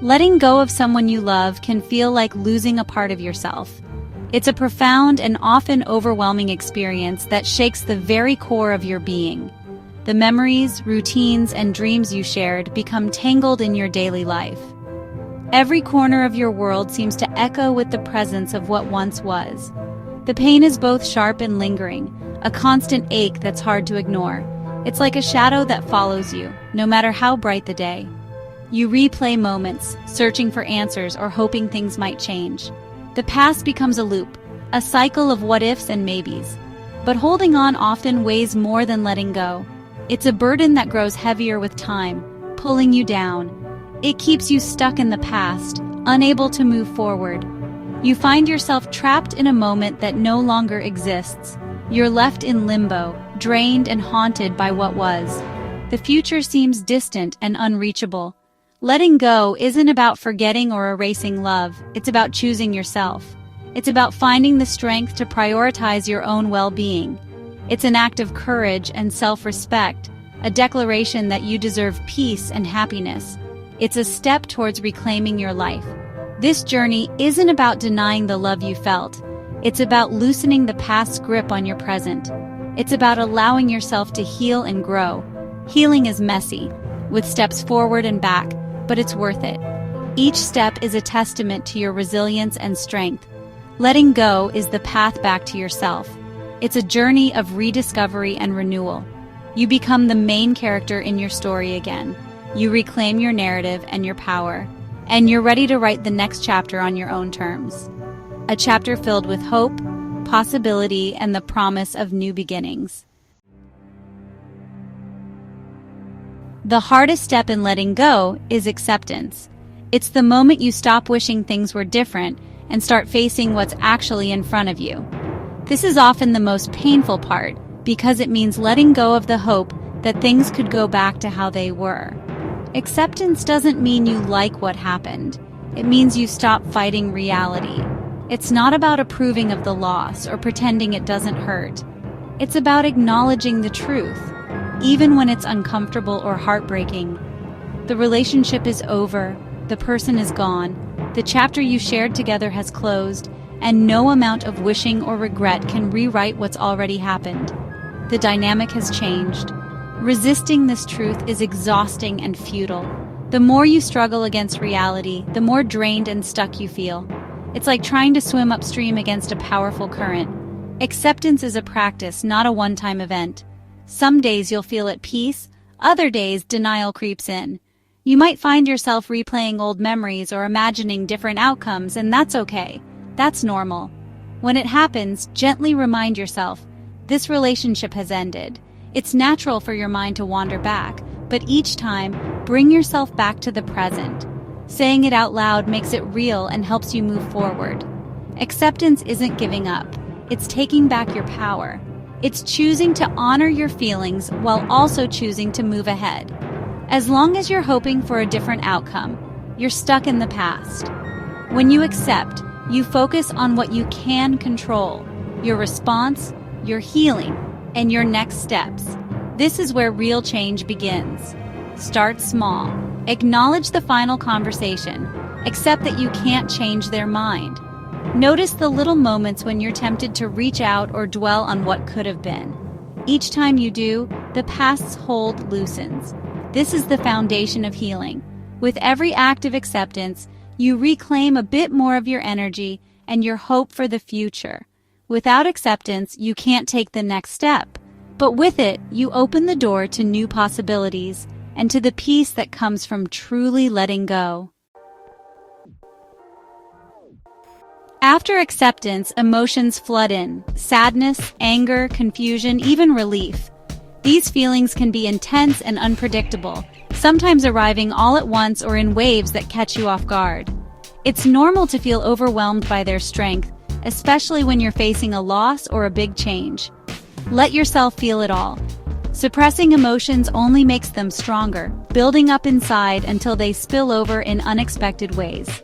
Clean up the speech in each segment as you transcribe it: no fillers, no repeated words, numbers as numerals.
Letting go of someone you love can feel like losing a part of yourself. It's a profound and often overwhelming experience that shakes the very core of your being. The memories, routines, and dreams you shared become tangled in your daily life. Every corner of your world seems to echo with the presence of what once was. The pain is both sharp and lingering, a constant ache that's hard to ignore. It's like a shadow that follows you, no matter how bright the day. You replay moments, searching for answers or hoping things might change. The past becomes a loop, a cycle of what-ifs and maybes. But holding on often weighs more than letting go. It's a burden that grows heavier with time, pulling you down. It keeps you stuck in the past, unable to move forward. You find yourself trapped in a moment that no longer exists. You're left in limbo, drained and haunted by what was. The future seems distant and unreachable. Letting go isn't about forgetting or erasing love, it's about choosing yourself. It's about finding the strength to prioritize your own well-being. It's an act of courage and self-respect, a declaration that you deserve peace and happiness. It's a step towards reclaiming your life. This journey isn't about denying the love you felt. It's about loosening the past's grip on your present. It's about allowing yourself to heal and grow. Healing is messy, with steps forward and back, but it's worth it. Each step is a testament to your resilience and strength. Letting go is the path back to yourself. It's a journey of rediscovery and renewal. You become the main character in your story again. You reclaim your narrative and your power, and you're ready to write the next chapter on your own terms. A chapter filled with hope, possibility, and the promise of new beginnings. The hardest step in letting go is acceptance. It's the moment you stop wishing things were different and start facing what's actually in front of you. This is often the most painful part because it means letting go of the hope that things could go back to how they were. Acceptance doesn't mean you like what happened. It means you stop fighting reality. It's not about approving of the loss or pretending it doesn't hurt. It's about acknowledging the truth, even when it's uncomfortable or heartbreaking. The relationship is over, the person is gone, the chapter you shared together has closed, and no amount of wishing or regret can rewrite what's already happened. The dynamic has changed. Resisting this truth is exhausting and futile. The more you struggle against reality, the more drained and stuck you feel. It's like trying to swim upstream against a powerful current. Acceptance is a practice, not a one-time event. Some days you'll feel at peace, other days denial creeps in. You might find yourself replaying old memories or imagining different outcomes, and that's okay. That's normal. When it happens, gently remind yourself, this relationship has ended. It's natural for your mind to wander back, but each time, bring yourself back to the present. Saying it out loud makes it real and helps you move forward. Acceptance isn't giving up. It's taking back your power. It's choosing to honor your feelings while also choosing to move ahead. As long as you're hoping for a different outcome, you're stuck in the past. When you accept, you focus on what you can control, your response, your healing, and your next steps. This is where real change begins. Start small. Acknowledge the final conversation. Accept that you can't change their mind. Notice the little moments when you're tempted to reach out or dwell on what could have been. Each time you do, the past's hold loosens. This is the foundation of healing. With every act of acceptance, you reclaim a bit more of your energy and your hope for the future. Without acceptance, you can't take the next step. But with it, you open the door to new possibilities and to the peace that comes from truly letting go. After acceptance, emotions flood in: sadness, anger, confusion, even relief. These feelings can be intense and unpredictable, sometimes arriving all at once or in waves that catch you off guard. It's normal to feel overwhelmed by their strength, especially when you're facing a loss or a big change. Let yourself feel it all. Suppressing emotions only makes them stronger, building up inside until they spill over in unexpected ways.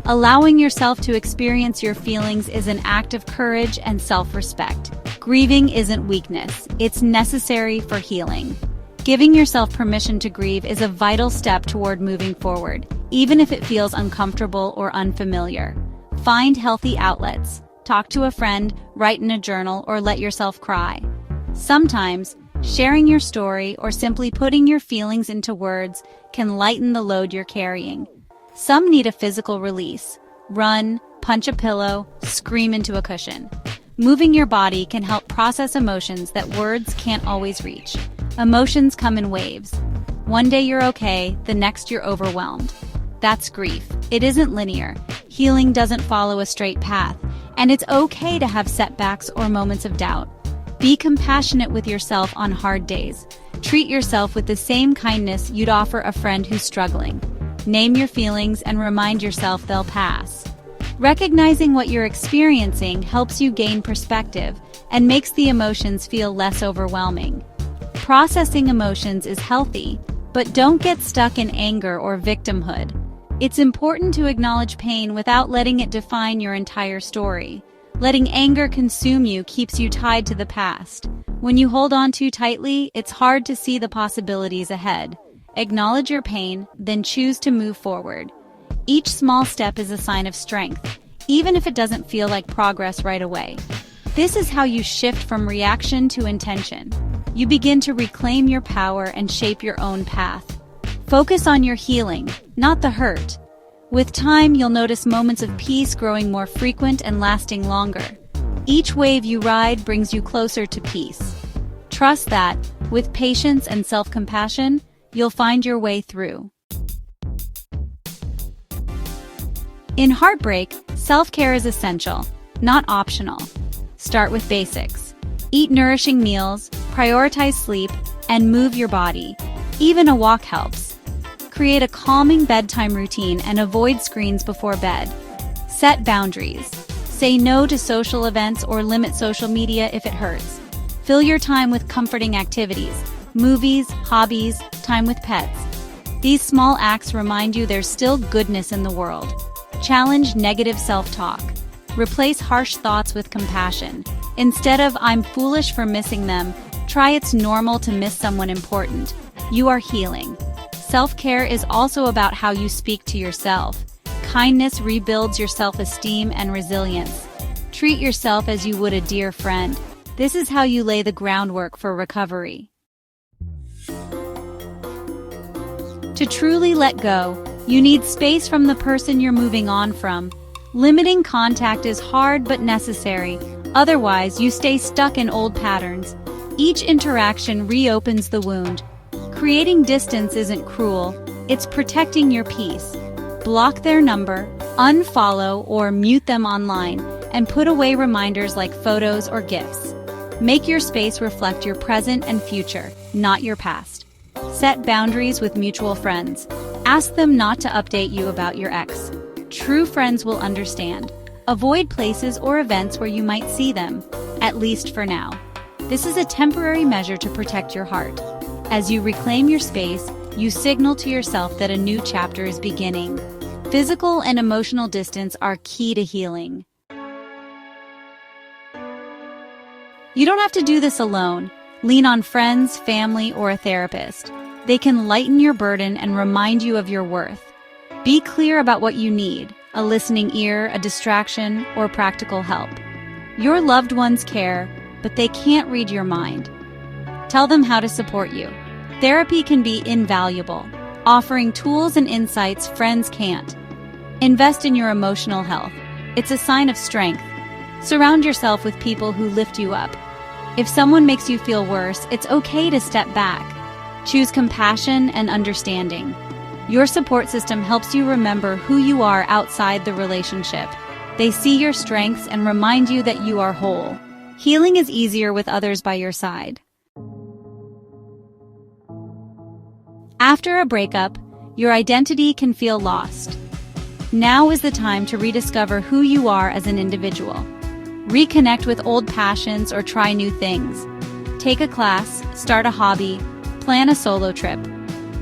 Allowing yourself to experience your feelings is an act of courage and self-respect. Grieving isn't weakness, it's necessary for healing. Giving yourself permission to grieve is a vital step toward moving forward, even if it feels uncomfortable or unfamiliar. Find healthy outlets. Talk to a friend, write in a journal, or let yourself cry. Sometimes, sharing your story or simply putting your feelings into words can lighten the load you're carrying. Some need a physical release. Run, punch a pillow, scream into a cushion. Moving your body can help process emotions that words can't always reach. Emotions come in waves. One day you're okay, the next you're overwhelmed. That's grief. It isn't linear. Healing doesn't follow a straight path, and it's okay to have setbacks or moments of doubt. Be compassionate with yourself on hard days. Treat yourself with the same kindness you'd offer a friend who's struggling. Name your feelings and remind yourself they'll pass. Recognizing what you're experiencing helps you gain perspective and makes the emotions feel less overwhelming. Processing emotions is healthy, but don't get stuck in anger or victimhood. It's important to acknowledge pain without letting it define your entire story. Letting anger consume you keeps you tied to the past. When you hold on too tightly, it's hard to see the possibilities ahead. Acknowledge your pain, then choose to move forward. Each small step is a sign of strength, even if it doesn't feel like progress right away. This is how you shift from reaction to intention. You begin to reclaim your power and shape your own path. Focus on your healing, not the hurt. With time, you'll notice moments of peace growing more frequent and lasting longer. Each wave you ride brings you closer to peace. Trust that, with patience and self-compassion, you'll find your way through. In heartbreak, self-care is essential, not optional. Start with basics. Eat nourishing meals, prioritize sleep, and move your body. Even a walk helps. Create a calming bedtime routine and avoid screens before bed. Set boundaries. Say no to social events or limit social media if it hurts. Fill your time with comforting activities, movies, hobbies, time with pets. These small acts remind you there's still goodness in the world. Challenge negative self-talk. Replace harsh thoughts with compassion. Instead of "I'm foolish for missing them," try "it's normal to miss someone important." You are healing. Self-care is also about how you speak to yourself. Kindness rebuilds your self-esteem and resilience. Treat yourself as you would a dear friend. This is how you lay the groundwork for recovery. To truly let go, you need space from the person you're moving on from. Limiting contact is hard but necessary. Otherwise, you stay stuck in old patterns. Each interaction reopens the wound. Creating distance isn't cruel, it's protecting your peace. Block their number, unfollow or mute them online, and put away reminders like photos or gifts. Make your space reflect your present and future, not your past. Set boundaries with mutual friends. Ask them not to update you about your ex. True friends will understand. Avoid places or events where you might see them, at least for now. This is a temporary measure to protect your heart. As you reclaim your space, you signal to yourself that a new chapter is beginning. Physical and emotional distance are key to healing. You don't have to do this alone. Lean on friends, family, or a therapist. They can lighten your burden and remind you of your worth. Be clear about what you need: a listening ear, a distraction, or practical help. Your loved ones care, but they can't read your mind. Tell them how to support you. Therapy can be invaluable, offering tools and insights friends can't. Invest in your emotional health. It's a sign of strength. Surround yourself with people who lift you up. If someone makes you feel worse, it's okay to step back. Choose compassion and understanding. Your support system helps you remember who you are outside the relationship. They see your strengths and remind you that you are whole. Healing is easier with others by your side. After a breakup, your identity can feel lost. Now is the time to rediscover who you are as an individual. Reconnect with old passions or try new things. Take a class, start a hobby, plan a solo trip.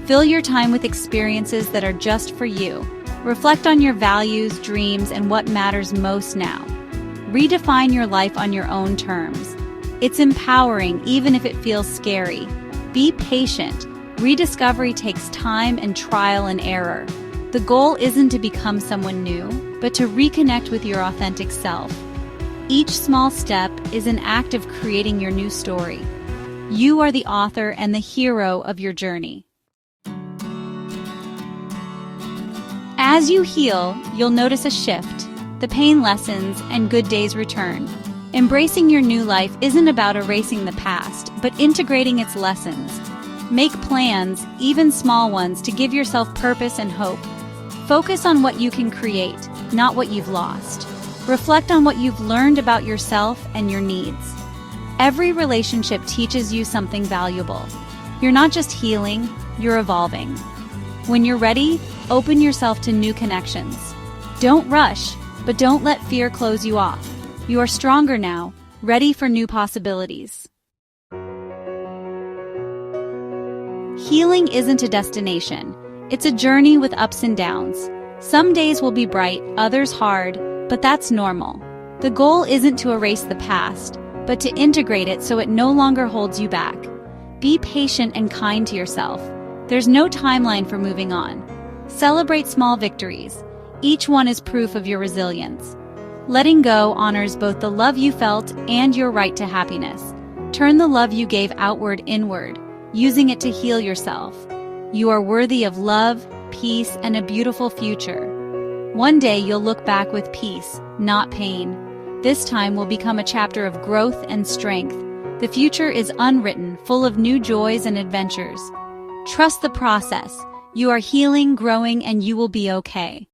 Fill your time with experiences that are just for you. Reflect on your values, dreams, and what matters most now. Redefine your life on your own terms. It's empowering even if it feels scary. Be patient. Rediscovery takes time and trial and error. The goal isn't to become someone new, but to reconnect with your authentic self. Each small step is an act of creating your new story. You are the author and the hero of your journey. As you heal, you'll notice a shift. The pain lessens and good days return. Embracing your new life isn't about erasing the past, but integrating its lessons. Make plans, even small ones, to give yourself purpose and hope. Focus on what you can create, not what you've lost. Reflect on what you've learned about yourself and your needs. Every relationship teaches you something valuable. You're not just healing, you're evolving. When you're ready, open yourself to new connections. Don't rush, but don't let fear close you off. You are stronger now, ready for new possibilities. Healing isn't a destination. It's a journey with ups and downs. Some days will be bright, others hard, but that's normal. The goal isn't to erase the past, but to integrate it so it no longer holds you back. Be patient and kind to yourself. There's no timeline for moving on. Celebrate small victories. Each one is proof of your resilience. Letting go honors both the love you felt and your right to happiness. Turn the love you gave outward inward, using it to heal yourself. You are worthy of love, peace, and a beautiful future. One day you'll look back with peace, not pain. This time will become a chapter of growth and strength. The future is unwritten, full of new joys and adventures. Trust the process. You are healing, growing, and you will be okay.